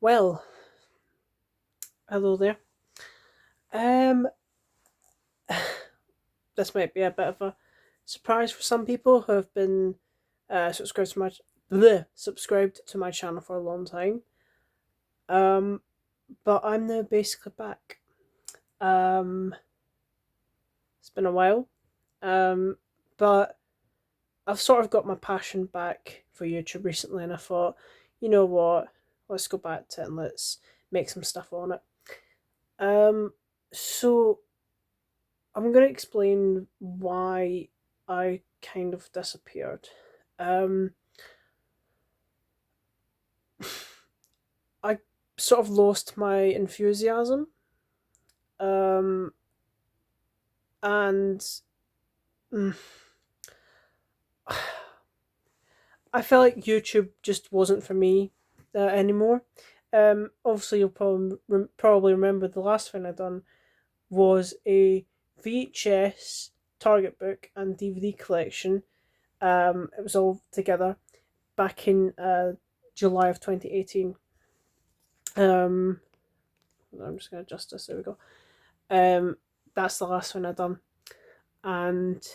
Well, hello there. Um, this might be a bit of a surprise for some people who have been subscribed to my channel for a long time. Um, but I'm now basically back. Um, it's been a while. Um, but I've sort of got my passion back for YouTube recently, and I thought, you know what, let's go back to it and let's make some stuff on it. Um, so I'm going to explain why I kind of disappeared. Um, I sort of lost my enthusiasm, um, and mm, I felt like YouTube just wasn't for me anymore. Obviously, you'll probably remember the last thing I done was a VHS Target book and DVD collection. It was all together back in July of 2018. Um, I'm just gonna adjust this. There we go. Um, that's the last one I done, and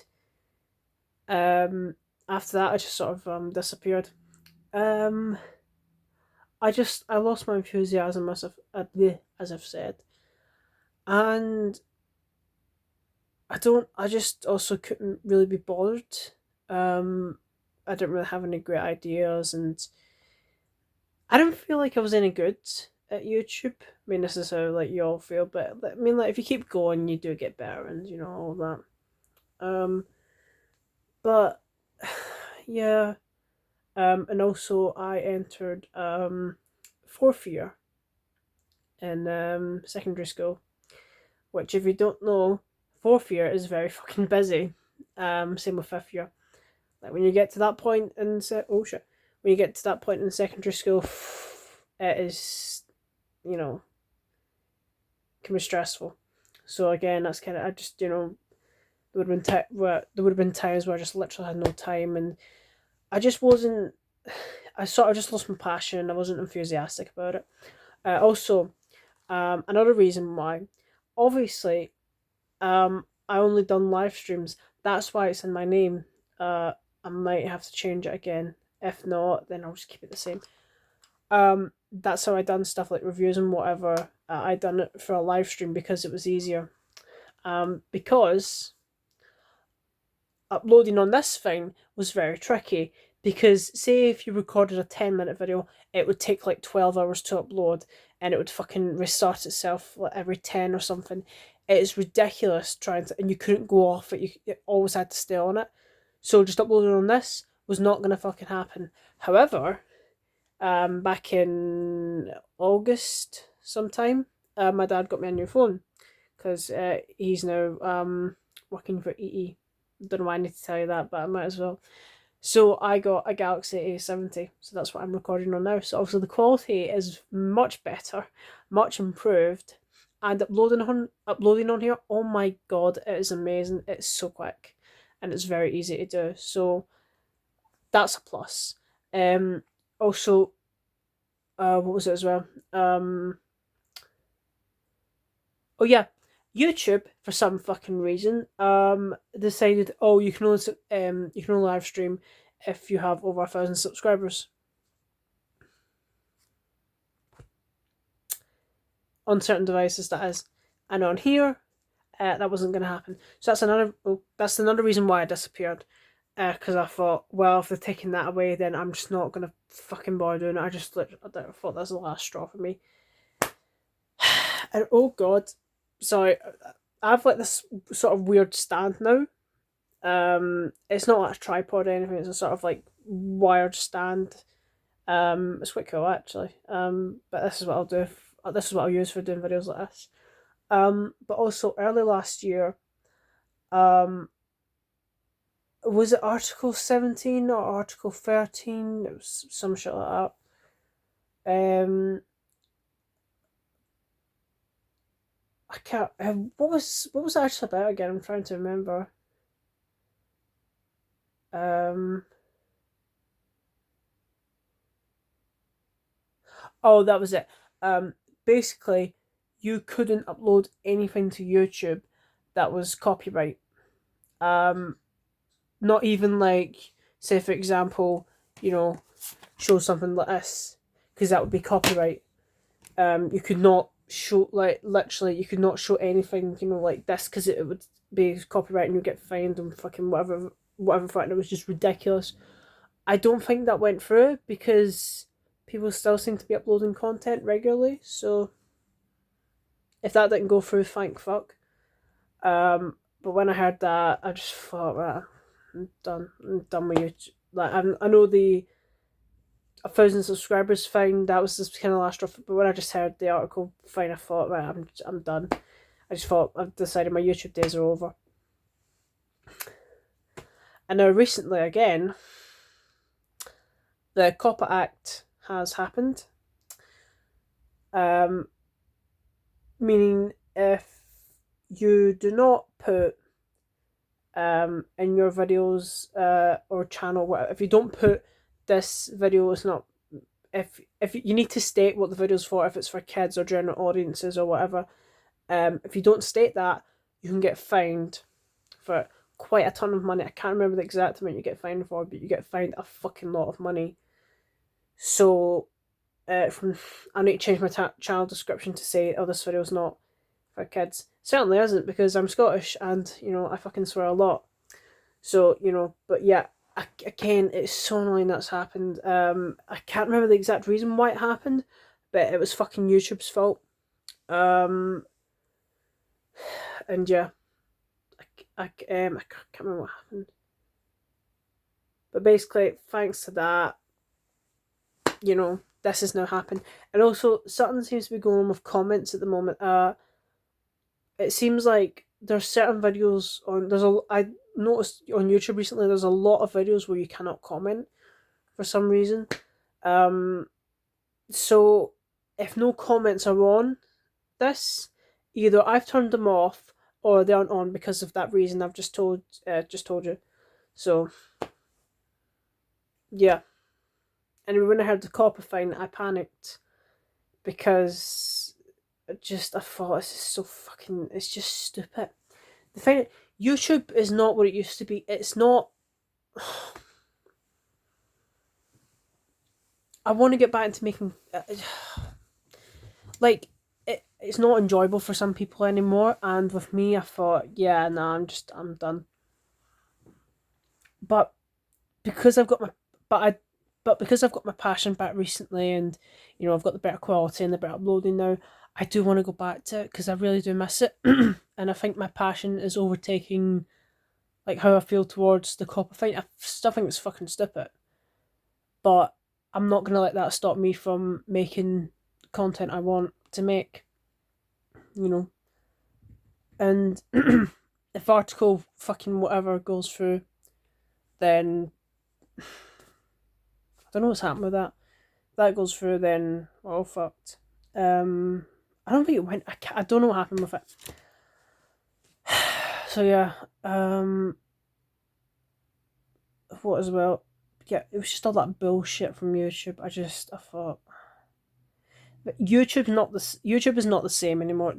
um, after that I just sort of disappeared. Um, I lost my enthusiasm as I've said, and I just also couldn't really be bothered. Um, I didn't really have any great ideas, and I didn't feel like I was any good at YouTube. I mean, this is how like you all feel, but I mean, like if you keep going, you do get better, and all that. But yeah, and also I entered fourth year in secondary school, which if you don't know, fourth year is very fucking busy. Same with fifth year. Like when you get to that point in oh shit, when you get to that point in secondary school, it is you know can be stressful. So again, that's kind of I just there would have been times where I just literally had no time, and I just wasn't. I sort of just lost my passion. I wasn't enthusiastic about it. Also, another reason why, obviously, I only done live streams. That's why it's in my name. I might have to change it again. If not, then I'll just keep it the same. That's how I done stuff like reviews and whatever. I done it for a live stream because it was easier. Because uploading on this thing was very tricky because say if you recorded a 10-minute video, it would take like 12 hours to upload, and it would fucking restart itself like every 10 or something. It is ridiculous trying to, and you couldn't go off it. You always had to stay on it. So just uploading on this was not gonna fucking happen. However, back in August sometime, my dad got me a new phone because he's now working for EE. Don't know why I need to tell you that, but I might as well. So I got a Galaxy A70, so that's what I'm recording on now. So obviously the quality is much better, much improved, and uploading on here, oh my god, it is amazing. It's so quick, and it's very easy to do. So that's a plus. Also, what was it as well? Oh yeah, YouTube for some fucking reason decided, oh, you can only live stream if you have over 1,000 subscribers on certain devices, that is, and on here that wasn't going to happen. So that's another reason why I disappeared, because I thought, well, if they're taking that away, then I'm just not gonna fucking bother doing it. I thought that's the last straw for me. And oh god, sorry, I have like this sort of weird stand now. It's not like a tripod or anything. It's a sort of like wired stand. It's quite cool actually. But this is what I'll do. This is what I'll use for doing videos like this. But also early last year, um, was it Article 17 or Article 13? It was some shit like that. I can't. What was it actually about again? I'm trying to remember. Um, Oh, that was it. Basically, you couldn't upload anything to YouTube that was copyright. Um, Not even like, say for example, you know, show something like this, because that would be copyright. You could not show, like, literally you could not show anything, like this, because it would be copyright and you get fined and fucking whatever for it, and it was just ridiculous. I don't think that went through because people still seem to be uploading content regularly. So if that didn't go through, thank fuck. But when I heard that, I just thought, right, I'm done. I'm done with YouTube. Like, I know the 1,000 subscribers thing, that was just kind of last rough. But when I just heard the article, fine, I thought, right, I'm done. I just thought, I've decided my YouTube days are over. And now recently again, the COPPA Act has happened. Meaning if you do not put in your videos or channel, whatever, if you don't put this video is not, if you need to state what the video's for, if it's for kids or general audiences or whatever, if you don't state that, you can get fined for quite a ton of money. I can't remember the exact amount you get fined for, but you get fined a fucking lot of money. So from I need to change my channel description to say, oh, this video's not for kids. Certainly isn't, because I'm Scottish and I fucking swear a lot. So but yeah, again, it's so annoying that's happened. I can't remember the exact reason why it happened, but it was fucking YouTube's fault. And yeah, I can't remember what happened, but basically, thanks to that, this has now happened. And also, something seems to be going on with comments at the moment. It seems like there's certain videos on. I noticed on YouTube recently, there's a lot of videos where you cannot comment for some reason. So if no comments are on this, either I've turned them off or they aren't on because of that reason I've just told you. So yeah. And when I heard the COPPA fine, I panicked because I thought, this is so fucking, it's just stupid. The thing, YouTube is not what it used to be. It's not. I want to get back into making, like, it's not enjoyable for some people anymore. And with me, I thought, yeah, nah, I'm done. But because I've got my, but because I've got my passion back recently, and I've got the better quality and the better uploading now, I do want to go back to it because I really do miss it. And I think my passion is overtaking, like, how I feel towards the COPPA fight. I still think it's fucking stupid, but I'm not gonna let that stop me from making content I want to make. And if article fucking whatever goes through, then I don't know what's happened with that. If that goes through, then we're all fucked. I don't think it went. I don't know what happened with it. So yeah. What as well? Yeah, it was just all that bullshit from YouTube. I thought, but YouTube is not the same anymore.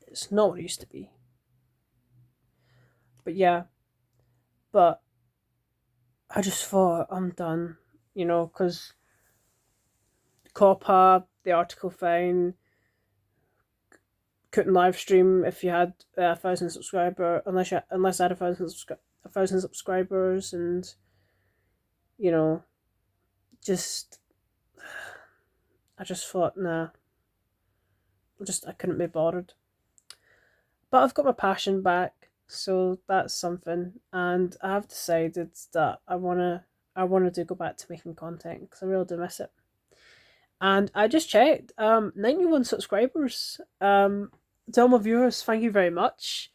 It's not what it used to be. But yeah, but I just thought, I'm done. Because COPPA, the article fine, couldn't live stream if you had 1,000 subscriber, unless I had 1,000 subscribers, and just I just thought, nah, I couldn't be bothered. But I've got my passion back, so that's something, and I have decided that I wanna do go back to making content because I really do miss it. And I just checked, 91 subscribers. To all my viewers, thank you very much.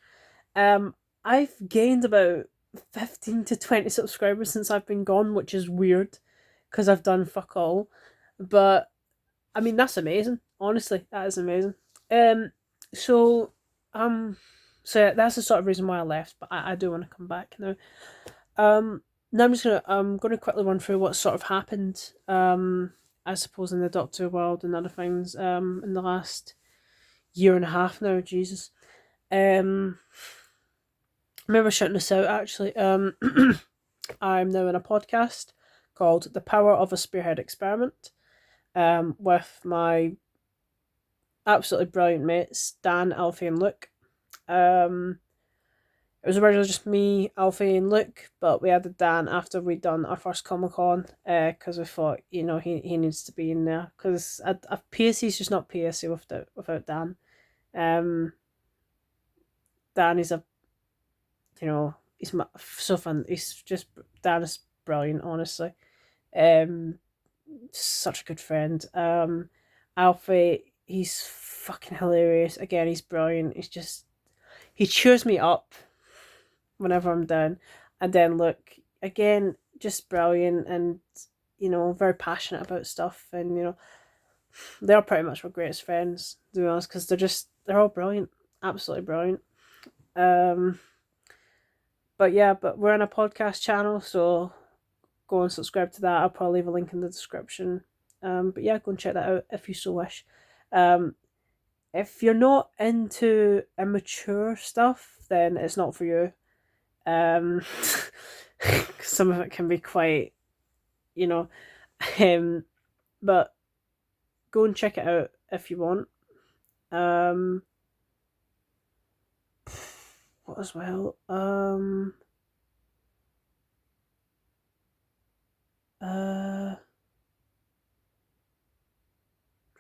I've gained about 15 to 20 subscribers since I've been gone, which is weird because I've done fuck all. But I mean, that's amazing. Honestly, that is amazing. So so yeah, that's the sort of reason why I left. But I do want to come back now. Now I'm gonna quickly run through what sort of happened. I suppose, in the Doctor world and other things in the last year and a half now. Jesus. I remember shouting this out actually. I'm now in a podcast called The Power of a Spearhead Experiment with my absolutely brilliant mates, Dan, Alfie, and Luke. It was originally just me, Alfie, and Luke, but we added Dan after we'd done our first Comic Con because we thought, he needs to be in there because a PSC is just not PSC without Dan. Dan is he's so fun. Dan is brilliant, honestly. Such a good friend. Alfie, he's fucking hilarious. Again, he's brilliant. He cheers me up whenever I'm down. And then look, again, just brilliant and very passionate about stuff. And they're pretty much my greatest friends, to be honest, because they're all brilliant, absolutely brilliant. But we're on a podcast channel, so go and subscribe to that. I'll probably leave a link in the description. But yeah, go and check that out if you so wish. If you're not into immature stuff, then it's not for you. Some of it can be quite, but go and check it out if you want. What as well? Trying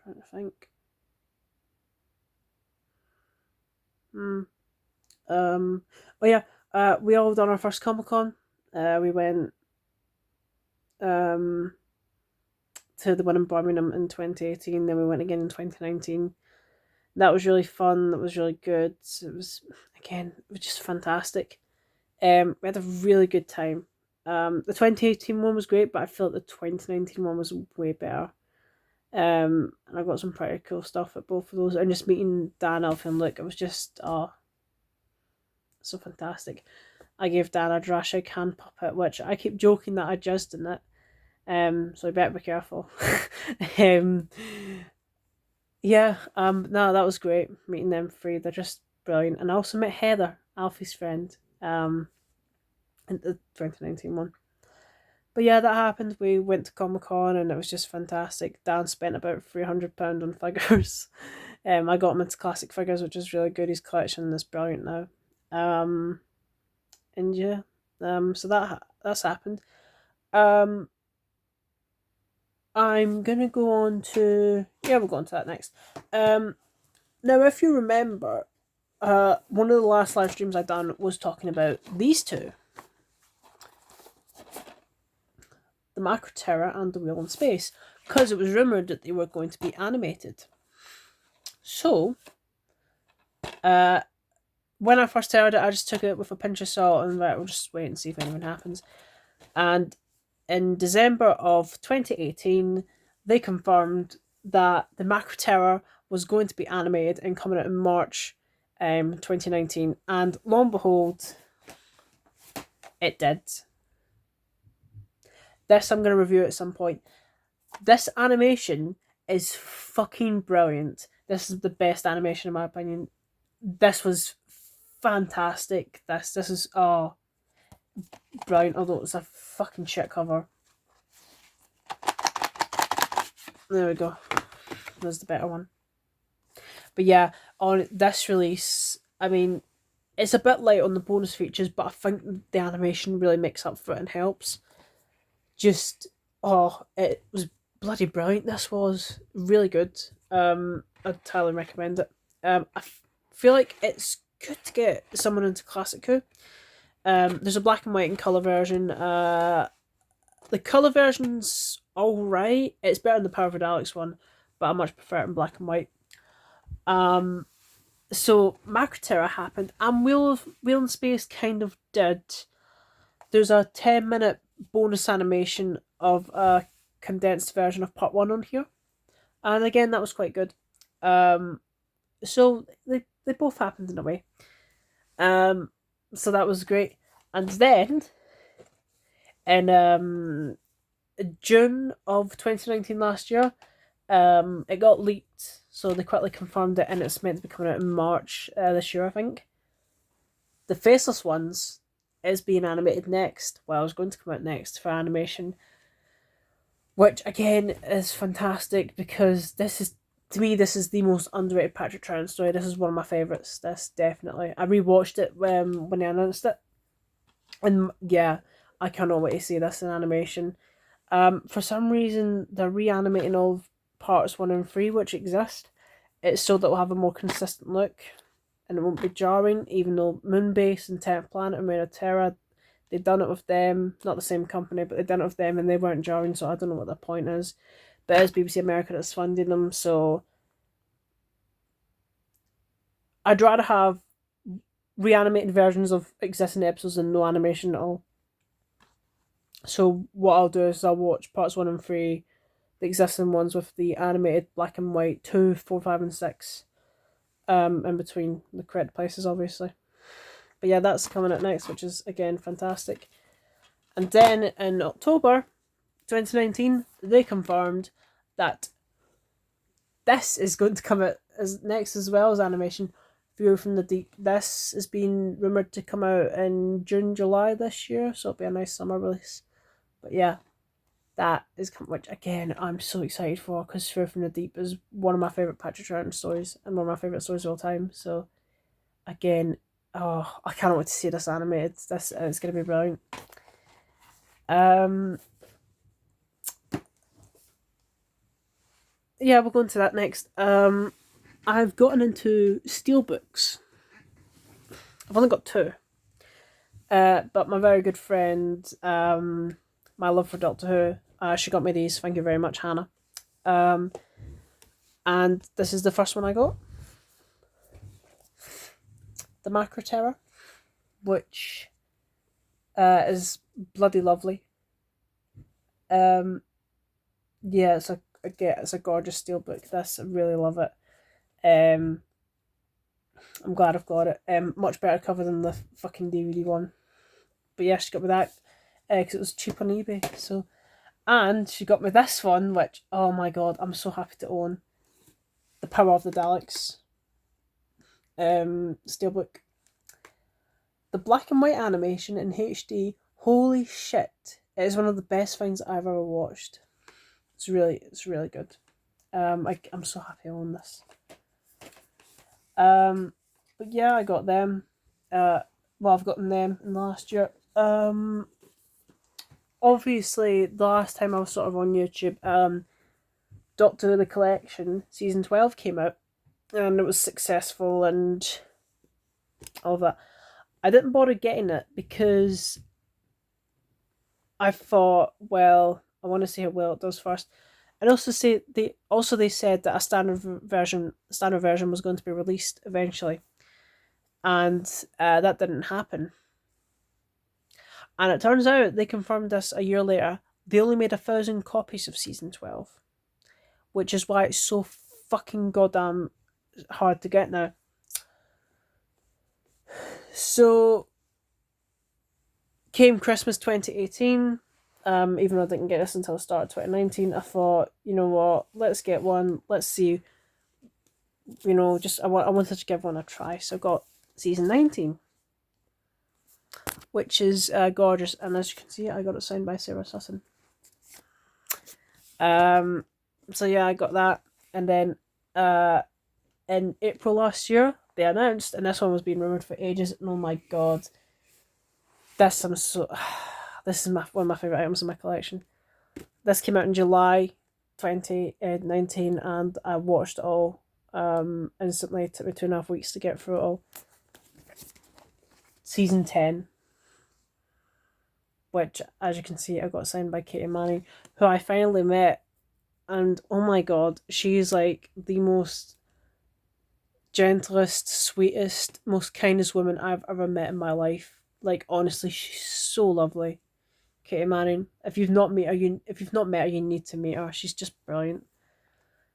to think. Oh yeah. We all done our first Comic Con. We went to the one in Birmingham in 2018. Then we went again in 2019. That was really fun. That was really good. It was just fantastic. We had a really good time. The 2018 one was great, but I feel like the 2019 one was way better. And I got some pretty cool stuff at both of those. And just meeting Dan, Alfie, and Luke, it was just so fantastic. I gave Dan a Jurassic hand puppet, which I keep joking that I jizzed in it. So I better be careful. No, that was great meeting them three. They're just brilliant. And I also met Heather, Alfie's friend, in the 2019 one. But yeah, that happened. We went to Comic Con and it was just fantastic. Dan spent about £300 on figures. I got him into classic figures, which is really good. His collection is brilliant now. And yeah, so that's happened. I'm gonna go on to we'll go on to that next. Now, if you remember, one of the last live streams I done was talking about these two, the Macroterra and the Wheel in Space, because it was rumored that they were going to be animated. So, when I first heard it, I just took it with a pinch of salt and we'll just wait and see if anything happens. And in December of 2018, they confirmed that the Macroterra was going to be animated and coming out in March 2019. And lo and behold, it did. This I'm going to review at some point. This animation is fucking brilliant. This is the best animation in my opinion. This was fantastic. This is brilliant, although it's a fucking shit cover. There we go. There's the better one. But yeah, on this release, I mean, it's a bit light on the bonus features, but I think the animation really makes up for it and helps. Just, it was bloody brilliant. This was really good. I'd highly recommend it. I feel like it's good to get someone into Classic Who. There's a black and white and colour version. The colour version's alright. It's better than the Power of the Daleks one, but I much prefer it in black and white. So Macroterra happened, and Wheel in Space kind of did. There's a 10-minute bonus animation of a condensed version of part 1 on here, and again that was quite good. So they both happened in a way. So that was great. And then in June of 2019 last year. It got leaked, so they quickly confirmed it, and it's meant to be coming out in March this year, I think. The Faceless Ones is being animated next. Well, it's going to come out next for animation, which again is fantastic because this is, to me, this is the most underrated Patrick Troughton story. This is one of my favourites. This definitely. I rewatched it when they announced it, and yeah, I cannot wait to see this in animation. For some reason, they're reanimating all parts 1 and 3 which exist. It's so that we'll have a more consistent look, and it won't be jarring. Even though Moonbase and 10th Planet and Mera Terra, they've done it with them, not the same company, but they've done it with them, and they weren't jarring. So I don't know what the point is. But it's BBC America that's funding them, so I'd rather have reanimated versions of existing episodes than no animation at all. So what I'll do is I'll watch parts 1 and 3, the existing ones with the animated black and white 2, 4, 5, and 6, in between the correct places, obviously. But yeah, that's coming up next, which is again fantastic. And then in October 2019, they confirmed that this is going to come out as next as well as animation. View from the Deep. This has been rumoured to come out in June, July this year, so it'll be a nice summer release. But yeah, that is coming, which again I'm so excited for, because Fear from the Deep is one of my favourite Patrick Troughton stories and one of my favourite stories of all time. So again, oh, I can't wait to see this animated. This it's gonna be brilliant. Yeah, we'll go into that next. I've gotten into steelbooks. I've only got 2. But my very good friend, my love for Doctor Who, she got me these. Thank you very much, Hannah. And this is the first one I got. The Macro Terror, which is bloody lovely. Yeah, it's a gorgeous steelbook. This, I really love it. I'm glad I've got it. Much better cover than the fucking DVD one. But yeah, she got me that because it was cheap on eBay. So, and she got me this one, which, oh my god, I'm so happy to own. The Power of the Daleks steelbook. The black and white animation in HD, holy shit! It is one of the best things I've ever watched. It's really good. I'm so happy I own this. But yeah, I got them. I've gotten them in the last year. Obviously, the last time I was sort of on YouTube, Doctor Who The Collection season 12 came out, and it was successful and all that. I didn't bother getting it because I thought, well, I want to see how well it does first. And also they said that a standard version was going to be released eventually, and that didn't happen. And it turns out they confirmed this a year later. They only made 1,000 copies of season 12, which is why it's so fucking goddamn hard to get now. So came Christmas 2018. Even though I didn't get this until the start of 2019, I thought, you know what, let's get one. Let's see. You know, I wanted to give one a try. So I got season 19, which is gorgeous. And as you can see, I got it signed by Sarah Sussin. So yeah, I got that. And then in April last year, they announced, and this one was being rumoured for ages, and oh my god, this is one of my favourite items in my collection. This came out in July 2019, and I watched it all instantly. It took me 2.5 weeks to get through it all. Season 10, which, as you can see, I got signed by Katie Manning, who I finally met, and oh my god, she's like the most gentlest, sweetest, most kindest woman I've ever met in my life. Like, honestly, she's so lovely. Katie Manning. If you've not met her, you need to meet her. She's just brilliant.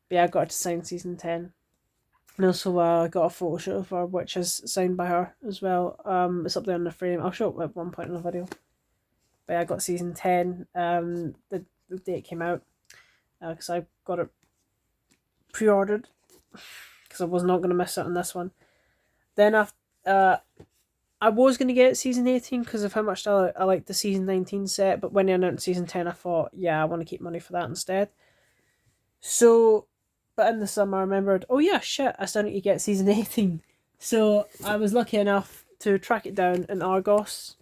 But yeah, I got her to sign season 10. And also I got a photo shoot of her, which is signed by her as well. It's up there in the frame. I'll show it at one point in the video. But yeah, I got season 10. The the day it came out, because I got it pre-ordered because I was not going to miss out on this one. Then I was going to get season 18 because of how much I like the season 19 set, but when they announced season 10, I thought, yeah, I want to keep money for that instead. So, but in the summer, I remembered, oh yeah, shit, I still need to get season 18. So I was lucky enough to track it down in Argos,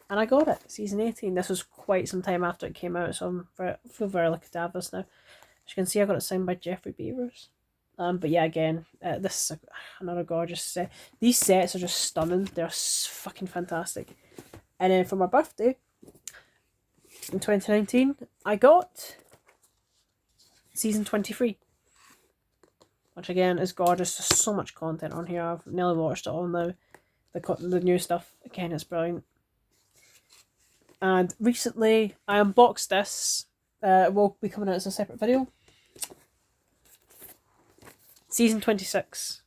and I got it, season 18. This was quite some time after it came out, so I feel very lucky to have this now. As you can see, I got it signed by Jeffrey Beavers. But yeah, again, this is another gorgeous set. These sets are just stunning. They're fucking fantastic. And then for my birthday in 2019, I got season 23. Which again is gorgeous. There's so much content on here. I've nearly watched it all now. The new stuff, again, it's brilliant. And recently, I unboxed this. It will be coming out as a separate video. Season 26.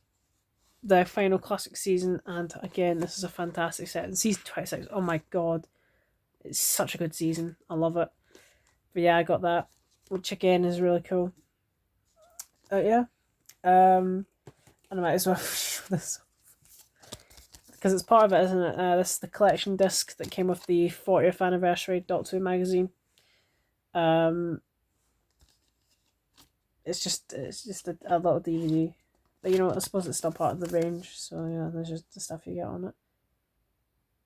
The final classic season. And again, this is a fantastic set. And season 26, oh my god. It's such a good season. I love it. But yeah, I got that. Which again is really cool. Yeah. And I might as well show this because it's part of it, isn't it? This is the collection disc that came with the 40th anniversary Doctor Who magazine. It's just a little DVD, but you know what? I suppose it's still part of the range. So yeah, there's just the stuff you get on it.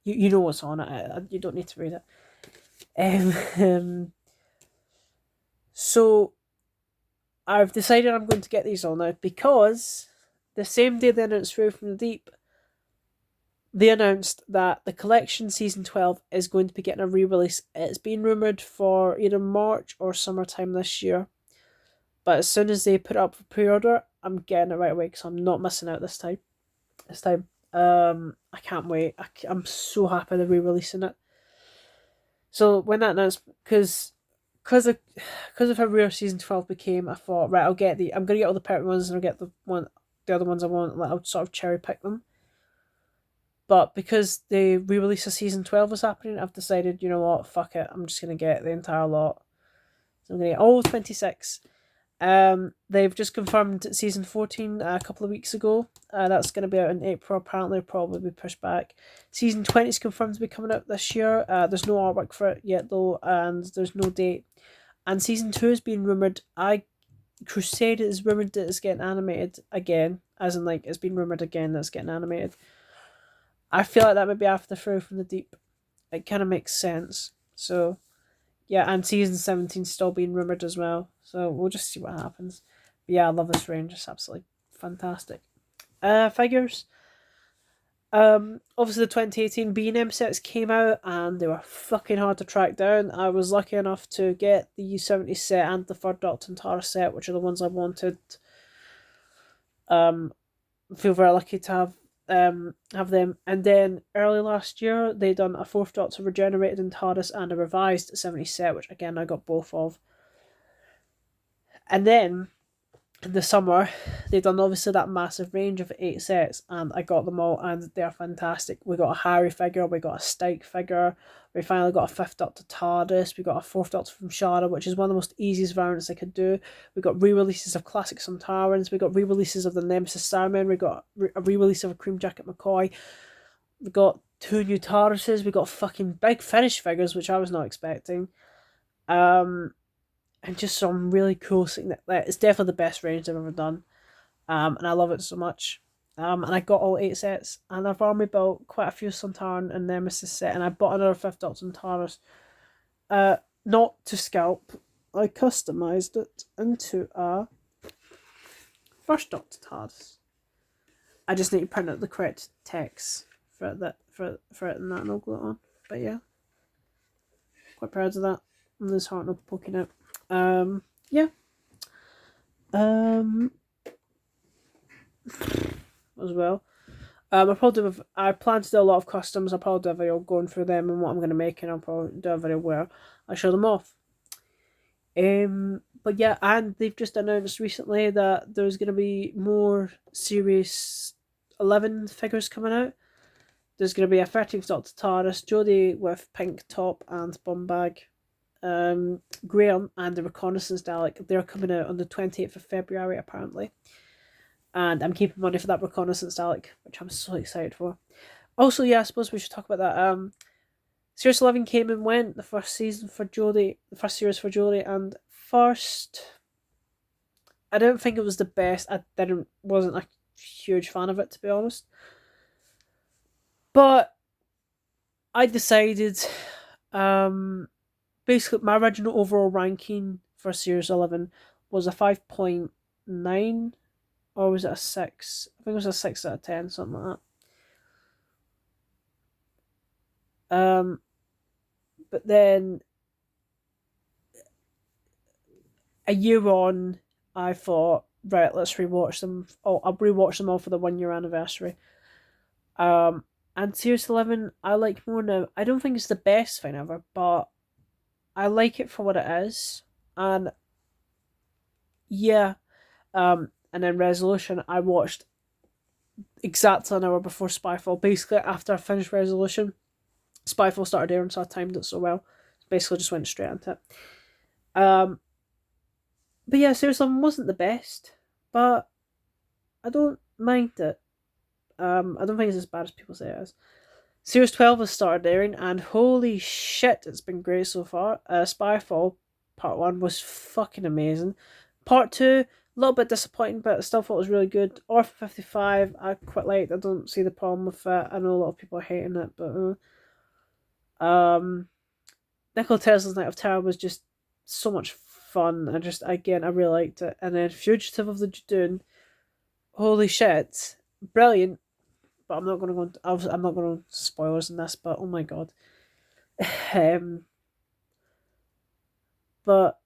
You know what's on it. You don't need to read it. So I've decided I'm going to get these all now because the same day they announced Through from the Deep, they announced that the collection season 12 is going to be getting a re-release. It's been rumoured for either March or summertime this year. But as soon as they put it up for pre-order, I'm getting it right away because I'm not missing out this time. I can't wait. I'm so happy they're re-releasing it. So when that announced, because of how rare season 12 became, I thought, right, I'm gonna get all the pertinent ones and I'll get the other ones I want. Like, I'll sort of cherry pick them. But because the re-release of season 12 was happening, I've decided, you know what, fuck it, I'm just gonna get the entire lot. So I'm gonna get all 26. They've just confirmed season 14 a couple of weeks ago. That's going to be out in April. Apparently, probably be pushed back. Season 20 is confirmed to be coming out this year. There's no artwork for it yet though, and there's no date. And season 2 has been rumored. Crusade is rumored that it's getting animated again, as in like it's been rumored again that it's getting animated. I feel like that would be after Through from the Deep. It kind of makes sense. So yeah, and season 17 still being rumoured as well. So we'll just see what happens. But yeah, I love this range. It's absolutely fantastic. Figures. Obviously the 2018 B&M sets came out and they were fucking hard to track down. I was lucky enough to get the U70 set and the Third Doctor and Tara set, which are the ones I wanted. Feel very lucky to have them. And then early last year they done a Fourth Doctor regenerated in TARDIS and a revised 70 set, which again I got both of. And then in the summer they done obviously that massive range of 8 sets and I got them all and they're fantastic. We got a Harry figure, we got a Stike figure, we finally got a Fifth Doctor TARDIS, we got a Fourth Doctor from Shara, which is one of the most easiest variants I could do. We got re-releases of classic Sontarans, we got re-releases of the Nemesis Starman, we got a re-release of a Cream Jacket McCoy, we got 2 new TARDISes, we got fucking Big Finish figures, which I was not expecting. And just some really cool thing that it's definitely the best range I've ever done. And I love it so much. And I got all 8 sets, and I've already built quite a few Sontaran and Nemesis set, and I bought another Fifth Doctor and TARDIS. Not to scalp, I customised it into a First Doctor TARDIS. I just need to print out the correct text for it and that, and I'll glue it on. But yeah, quite proud of that. And there's heart not poking out. Yeah. As well. I plan to do a lot of customs. I'll probably do a video going through them and what I'm going to make, and I'll probably do a video where I show them off. But yeah, and they've just announced recently that there's going to be more Series 11 figures coming out. There's going to be a 13th Doctor TARDIS, Jodie with pink top and bum bag. Graham and the Reconnaissance Dalek, they're coming out on the 28th of February, apparently. And I'm keeping money for that Reconnaissance Dalek, which I'm so excited for. Also, yeah, I suppose we should talk about that. Series 11 came and went, the first season for Jodie, the first series for Jodie, and first, I don't think it was the best. Wasn't a huge fan of it, to be honest. But I decided, basically, my original overall ranking for Series 11 was a 5.9, or was it a 6? I think it was a 6 out of 10, something like that. But then a year on, I thought, right, let's rewatch them. Oh, I'll rewatch them all for the 1 year anniversary. And Series 11, I like more now. I don't think it's the best thing ever, but I like it for what it is. And yeah, and then Resolution, I watched exactly an hour before Spyfall. Basically, after I finished Resolution, Spyfall started airing, so I timed it so well. Basically, just went straight into it. But yeah, Series 11 wasn't the best, but I don't mind it. I don't think it's as bad as people say it is. Series 12 has started airing, and holy shit, it's been great so far. Spyfall Part 1 was fucking amazing. Part 2, a little bit disappointing, but I still thought it was really good. Orphan 55, I quite liked. I don't see the problem with it. I know a lot of people are hating it, but Nikola Tesla's Night of Terror was just so much fun. I really liked it. And then Fugitive of the Dune, holy shit, brilliant. But I'm not going to go into, I'm not going to spoilers in this, but oh my god. But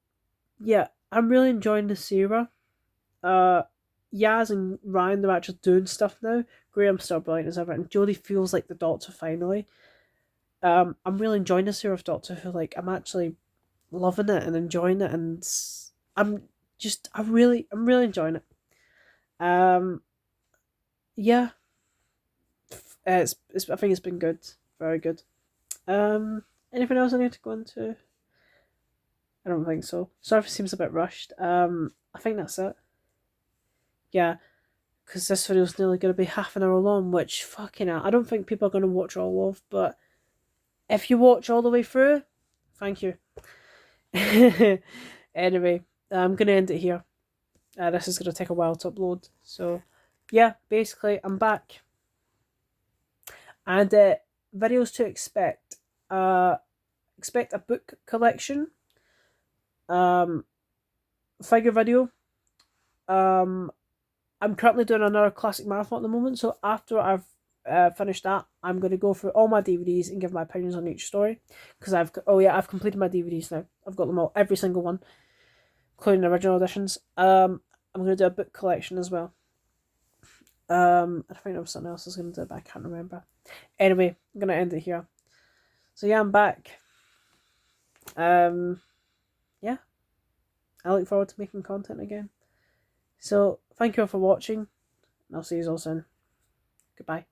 yeah, I'm really enjoying this era. Yaz and Ryan, they're actually doing stuff now. Graham's still brilliant as ever, and Jodie feels like the Doctor finally. I'm really enjoying this era of Doctor Who. Like, I'm actually loving it and enjoying it, and I'm really enjoying it. Yeah, I think it's been good, very good. Anything else I need to go into? I don't think so. Sorry if it seems a bit rushed. I think that's it. Yeah, because this video's nearly going to be half an hour long, which fucking hell, I don't think people are going to watch all of, but if you watch all the way through, thank you. Anyway, I'm going to end it here. This is going to take a while to upload. So, yeah, basically, I'm back. And videos to expect. Expect a book collection. Figure video. I'm currently doing another classic marathon at the moment, so after I've finished that, I'm going to go through all my DVDs and give my opinions on each story. Because I've completed my DVDs now. I've got them all, every single one, including the original editions. I'm going to do a book collection as well. I think there was something else I was going to do, but I can't remember. Anyway, I'm going to end it here. So yeah, I'm back. Yeah, I look forward to making content again. So thank you all for watching, and I'll see you all soon. Goodbye.